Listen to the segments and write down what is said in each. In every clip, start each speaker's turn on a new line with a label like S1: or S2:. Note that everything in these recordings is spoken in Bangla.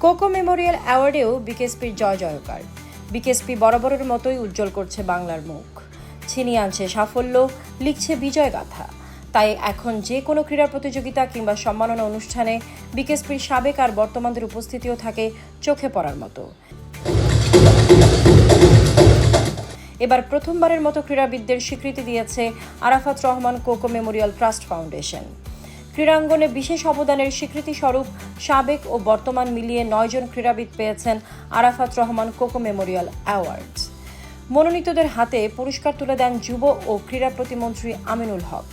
S1: কোকো মেমোরিয়াল অ্যাওয়ার্ডেও বিকেএসপির জয় জয়কার। বিকেএসপি বরাবরের মতোই উজ্জ্বল করছে বাংলার মুখ, ছিনিয়ে আনছে সাফল্য, লিখছে বিজয় গাথা। তাই এখন যে কোনো ক্রীড়া প্রতিযোগিতা কিংবা সম্মাননা অনুষ্ঠানে বিকেএসপির সাবেক আর বর্তমানদের উপস্থিতিও থাকে চোখে পড়ার মতো। এবার প্রথমবারের মতো ক্রীড়াবিদদের স্বীকৃতি দিয়েছে Arafat Rahman Koko memorial trust foundation. ক্রীড়াঙ্গনে বিশেষ অবদানের স্বীকৃতি স্বরূপ সাবেক ও বর্তমান মিলিয়ে 9 জন ক্রীড়াবিদ পেয়েছেন আরাফাত রহমান কোকো মেমোরিয়াল অ্যাওয়ার্ড। মনোনীতদের হাতে পুরস্কার তুলে দেন যুব ও ক্রীড়া প্রতিমন্ত্রী আমিনুল হক।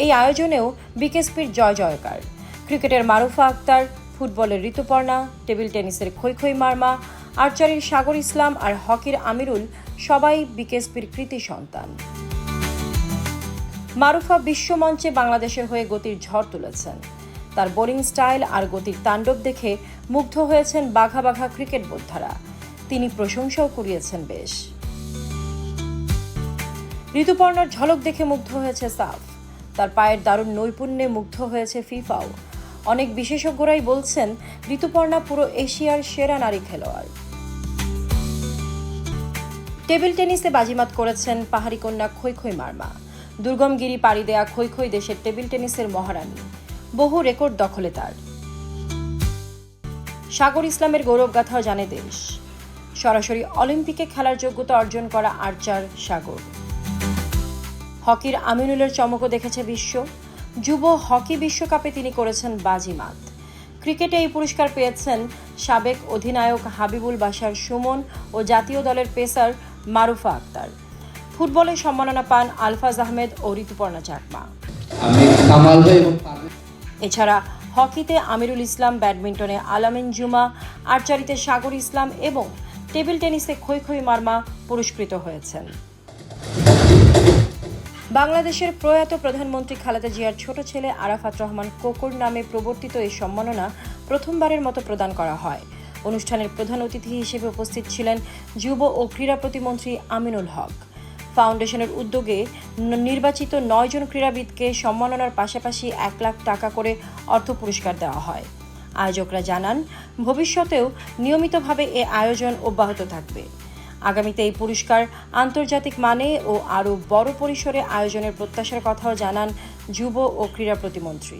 S1: এই আয়োজনেও বিকেএসপির জয় জয়কার। ক্রিকেটের মারুফা আক্তার, ফুটবলের ঋতুপর্ণা, টেবিল টেনিসের খৈখৈ মারমা, আর্চারির সাগর ইসলাম আর হকির আমিরুল সবাই বিকেএসপির কৃতি সন্তান। মারুফা বিশ্বমঞ্চে বাংলাদেশের হয়ে গতির ঝড় তুলেছেন। তার বোলিং স্টাইল আর গতির তাণ্ডব দেখে মুগ্ধ হয়েছেন বাঘা বাঘা ক্রিকেট বোদ্ধারা। তিনি প্রশংসাও কুড়িয়েছেন বেশ। ঋতুপর্ণার ঝলক দেখে মুগ্ধ হয়েছে সাফ। তার পায়ের দারুণ নৈপুণ্যে মুগ্ধ হয়েছে ফিফাও। অনেক বিশেষজ্ঞরাই বলছেন ঋতুপর্ণা পুরো এশিয়ার সেরা নারী খেলোয়াড়। টেবিল টেনিসে বাজিমাত করেছেন পাহাড়ি কন্যা খৈখৈ মারমা। দুর্গম গিরি পাড়ি দেয়া খৈখৈ দেশের টেবিল টেনিসের মহারানী, বহু রেকর্ড দখলে তার। সাগর ইসলামের গৌরবগাথাও জানে দেশ। সরাসরি অলিম্পিকে খেলার যোগ্যতা অর্জন করা আর্চার সাগর। হকির আমিনুলের চমকও দেখেছে বিশ্ব। যুব হকি বিশ্বকাপে তিনি করেছেন বাজিমাত। ক্রিকেটে এই পুরস্কার পেয়েছেন সাবেক অধিনায়ক হাবিবুল বাশার সুমন ও জাতীয় দলের পেসার মারুফা আক্তার। ফুটবলে সম্মাননা পান আলফাজ আহমেদ ও ঋতুপর্ণা চাকমা। এছাড়া হকিতে আমিরুল ইসলাম, ব্যাডমিন্টনে আলামিন জুমা, আর্চারিতে সাগর ইসলাম এবং টেবিল টেনিসে খৈখৈ মারমা পুরস্কৃত হয়েছেন। বাংলাদেশের প্রয়াত প্রধানমন্ত্রী খালেদা জিয়ার ছোট ছেলে আরাফাত রহমান কোকোর নামে প্রবর্তিত এই সম্মাননা প্রথমবারের মতো প্রদান করা হয়। অনুষ্ঠানের প্রধান অতিথি হিসেবে উপস্থিত ছিলেন যুব ও ক্রীড়া প্রতিমন্ত্রী আমিনুল হক। ফাউন্ডেশনের উদ্যোগে নির্বাচিত 9 জন ক্রীড়াবিদকে সম্মাননার পাশাপাশি 1 লাখ টাকা করে অর্থ পুরস্কার দেওয়া হয়। আয়োজকরা জানান, ভবিষ্যতেও নিয়মিতভাবে এ আয়োজন অব্যাহত থাকবে। আগামীতে এই পুরস্কার আন্তর্জাতিক মানে ও আরও বড় পরিসরে আয়োজনের প্রত্যাশার কথাও জানান যুব ও ক্রীড়া প্রতিমন্ত্রী।